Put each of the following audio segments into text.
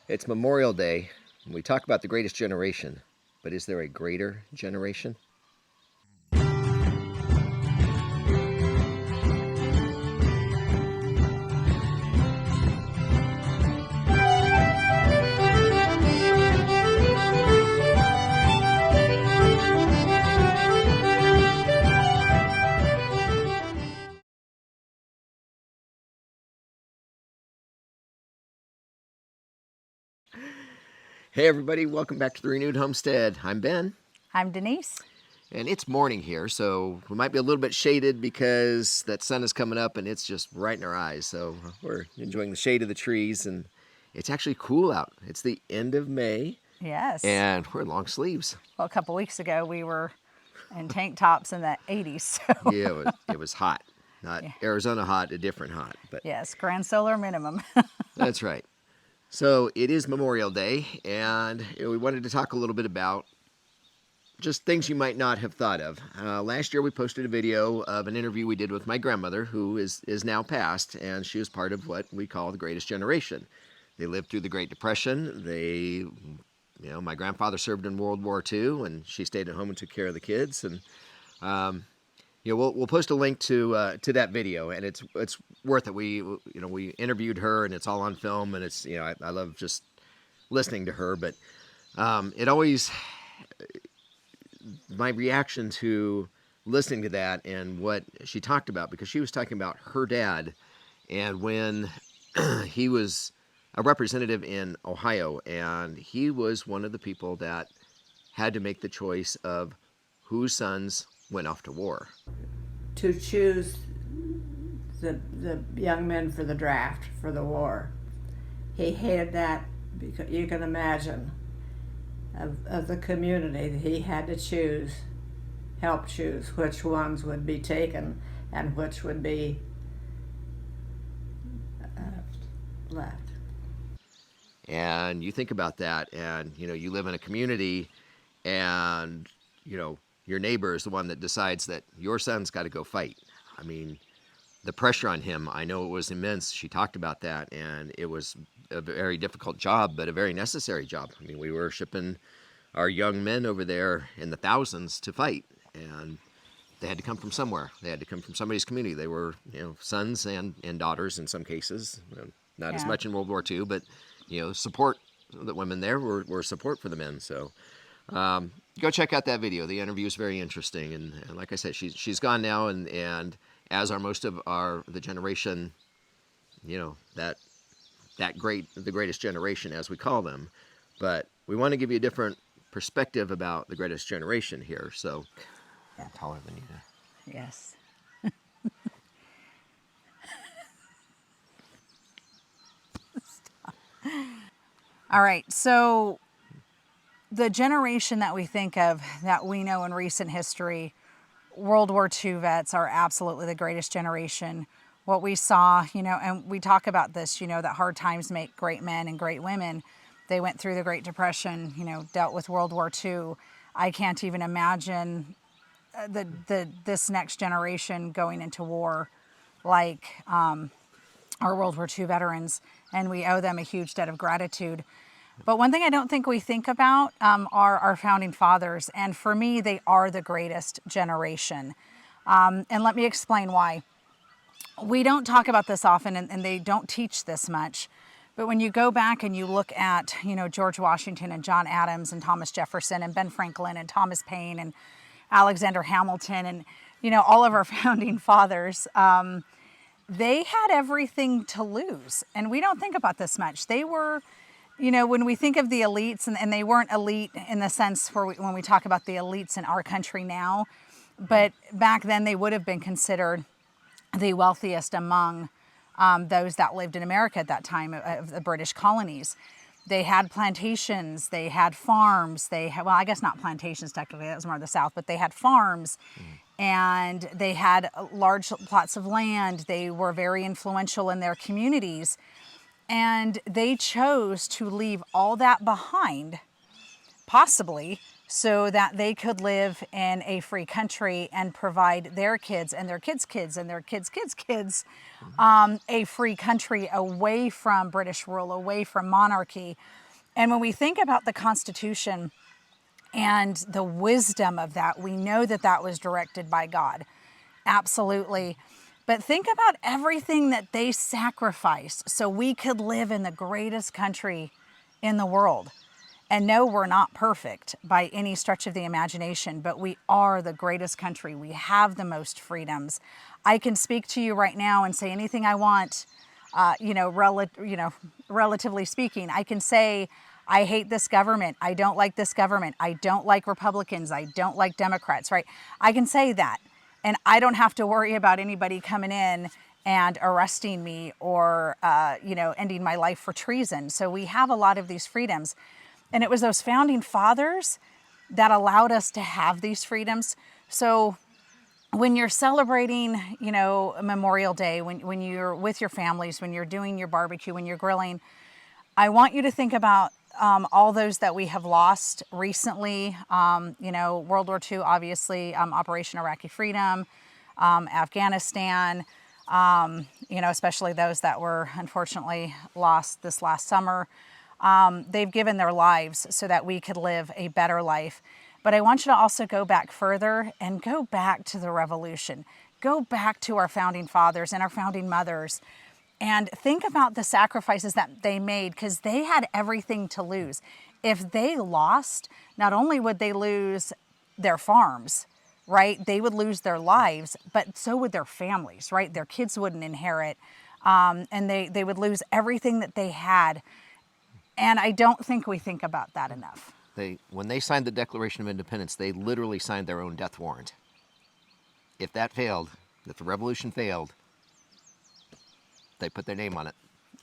It's Memorial Day, and we talk about the greatest generation, but is there a greater generation? Hey everybody, welcome back to the Renewed Homestead. I'm Ben. I'm Denise. And it's morning here, so we might be a little bit shaded because that sun is coming up and it's just right in our eyes. So we're enjoying the shade of the trees, and it's actually cool out. It's the end of May. Yes. And we're in long sleeves. Well, a couple weeks ago we were in tank tops in the 80s. So. Yeah, it was hot. Not Arizona hot, a different hot. But yes, grand solar minimum. That's right. So it is Memorial Day, and we wanted to talk a little bit about just things you might not have thought of. Last year we posted a video of an interview we did with my grandmother, who is now passed, and she was part of what we call the greatest generation. They lived through the Great Depression. My grandfather served in World War II, and she stayed at home and took care of the kids. And we'll post a link to that video, and it's worth it. We interviewed her, and it's all on film, and it's I love just listening to her. But it always, my reaction to listening to that and what she talked about, because she was talking about her dad, and when he was a representative in Ohio, and he was one of the people that had to make the choice of whose sons went off to war. To choose the young men for the draft for the war. He hated that because you can imagine of the community that he had to help choose which ones would be taken and which would be left. And you think about that, and you live in a community, and your neighbor is the one that decides that your son's got to go fight. I mean, the pressure on him, I know it was immense. She talked about that, and it was a very difficult job, but a very necessary job. I mean, we were shipping our young men over there in the thousands to fight, and they had to come from somewhere. They had to come from somebody's community. They were, sons and daughters in some cases. Not as much in World War II, but, support. The women there were support for the men, so... go check out that video. The interview is very interesting, and like I said, she's gone now, and as are most of the generation, the greatest generation as we call them. But we want to give you a different perspective about the greatest generation here. So, I'm taller than you. Yes. All right, so the generation that we think of, that we know in recent history, World War II vets are absolutely the greatest generation. What we saw, and we talk about this, that hard times make great men and great women. They went through the Great Depression, dealt with World War II. I can't even imagine this next generation going into war like our World War II veterans, and we owe them a huge debt of gratitude. But one thing I don't think we think about are our founding fathers. And for me, they are the greatest generation. And let me explain why. We don't talk about this often, and they don't teach this much. But when you go back and you look at, George Washington and John Adams and Thomas Jefferson and Ben Franklin and Thomas Paine and Alexander Hamilton and, all of our founding fathers, they had everything to lose. And we don't think about this much. They were... when we think of the elites, and they weren't elite in the sense when we talk about the elites in our country now, but back then they would have been considered the wealthiest among those that lived in America at that time, of the British colonies. They had plantations, they had farms, I guess not plantations technically, that was more of the South, but they had farms, and they had large plots of land. They were very influential in their communities. And they chose to leave all that behind, possibly so that they could live in a free country and provide their kids and their kids' kids and their kids' kids' kids a free country away from British rule, away from monarchy. And when we think about the Constitution and the wisdom of that, we know that that was directed by God. Absolutely. But think about everything that they sacrificed so we could live in the greatest country in the world. And no, we're not perfect by any stretch of the imagination, but we are the greatest country. We have the most freedoms. I can speak to you right now and say anything I want, relatively speaking. I can say, I hate this government. I don't like this government. I don't like Republicans. I don't like Democrats, right? I can say that. And I don't have to worry about anybody coming in and arresting me or, ending my life for treason. So we have a lot of these freedoms. And it was those founding fathers that allowed us to have these freedoms. So when you're celebrating, Memorial Day, when you're with your families, when you're doing your barbecue, when you're grilling, I want you to think about all those that we have lost recently. World War II, obviously, Operation Iraqi Freedom, Afghanistan, especially those that were unfortunately lost this last summer. They've given their lives so that we could live a better life. But I want you to also go back further and go back to the Revolution. Go back to our founding fathers and our founding mothers and think about the sacrifices that they made, because they had everything to lose. If they lost, not only would they lose their farms, right? They would lose their lives, but so would their families, right? Their kids wouldn't inherit, and they would lose everything that they had. And I don't think we think about that enough. When they signed the Declaration of Independence, they literally signed their own death warrant. If that failed, if the revolution failed, they put their name on it.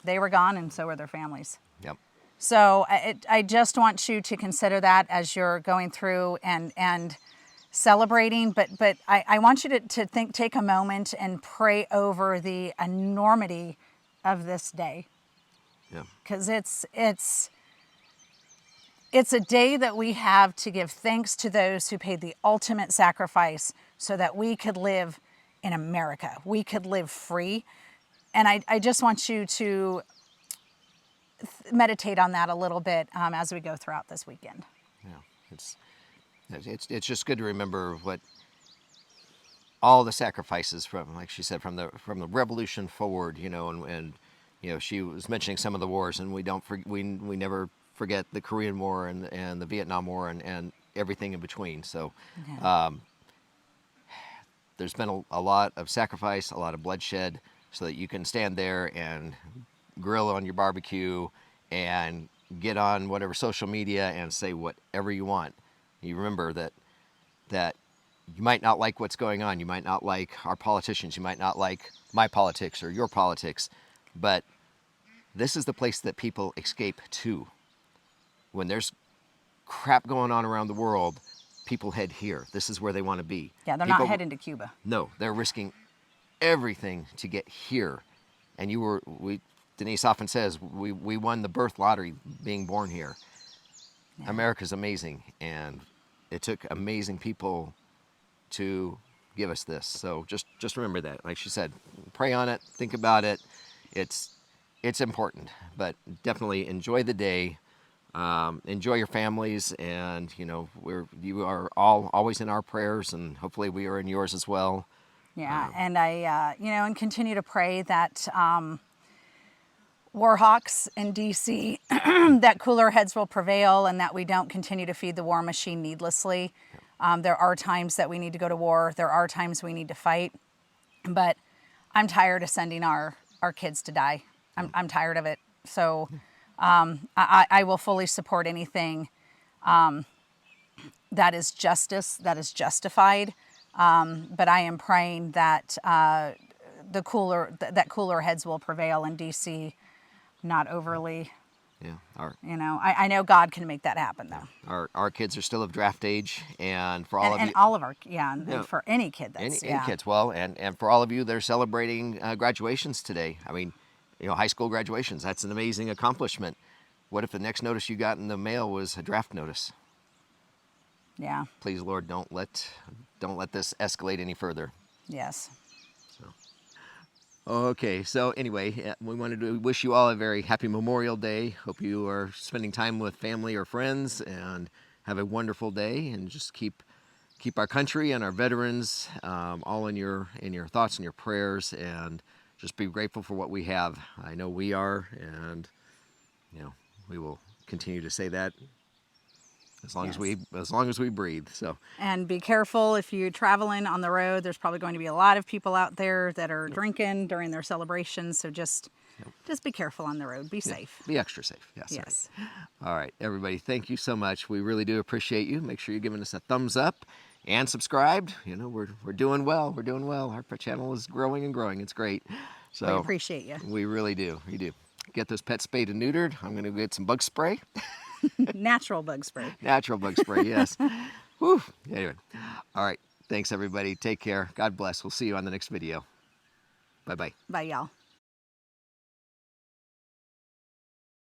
They were gone, and so were their families. Yep. So I just want you to consider that as you're going through and celebrating. But I want you to take a moment and pray over the enormity of this day. Yeah. Because it's a day that we have to give thanks to those who paid the ultimate sacrifice so that we could live in America. We could live free. And I just want you to meditate on that a little bit as we go throughout this weekend. Yeah, it's just good to remember what all the sacrifices from, like she said, from the Revolution forward, and she was mentioning some of the wars, and we never forget the Korean War and the Vietnam War and everything in between. So there's been a lot of sacrifice, a lot of bloodshed, so that you can stand there and grill on your barbecue and get on whatever social media and say whatever you want. You remember that you might not like what's going on. You might not like our politicians. You might not like my politics or your politics. But this is the place that people escape to. When there's crap going on around the world, people head here. This is where they want to be. Yeah, they're not heading to Cuba. No, they're risking everything to get here. And Denise often says, we won the birth lottery being born here. Yeah. America's amazing, and it took amazing people to give us this. So just remember that. Like she said, pray on it, think about it. It's important, but definitely enjoy the day. Enjoy your families, and you are all always in our prayers, and hopefully we are in yours as well. Yeah, and I and continue to pray that war hawks in D.C. that cooler heads will prevail, and that we don't continue to feed the war machine needlessly. There are times that we need to go to war. There are times we need to fight, but I'm tired of sending our kids to die. I'm tired of it. So I will fully support anything that is justice, that is justified. But I am praying that that cooler heads will prevail in D.C., not overly. Yeah. I know God can make that happen, though. Our kids are still of draft age, and for and for any kid that's any kids. Well, and for all of you that are celebrating graduations today. I mean, high school graduations. That's an amazing accomplishment. What if the next notice you got in the mail was a draft notice? Yeah. Please, Lord, don't let this escalate any further. Yes. Okay, so anyway, we wanted to wish you all a very happy Memorial Day. Hope you are spending time with family or friends, and have a wonderful day. And just keep our country and our veterans all in your thoughts and your prayers, and just be grateful for what we have. I know we are, and we will continue to say that as long as we breathe. So. And be careful if you're traveling on the road. There's probably going to be a lot of people out there that are drinking during their celebrations. So just be careful on the road. Be safe. Be extra safe. Yes. Right. All right, everybody. Thank you so much. We really do appreciate you. Make sure you're giving us a thumbs up and subscribed. We're doing well. We're doing well. Our channel is growing and growing. It's great. So We appreciate you. We really do. We do. Get those pets spayed and neutered. I'm going to get some bug spray. Natural bug spray. Natural bug spray, yes. Whew. Anyway. All right. Thanks, everybody. Take care. God bless. We'll see you on the next video. Bye-bye. Bye, y'all.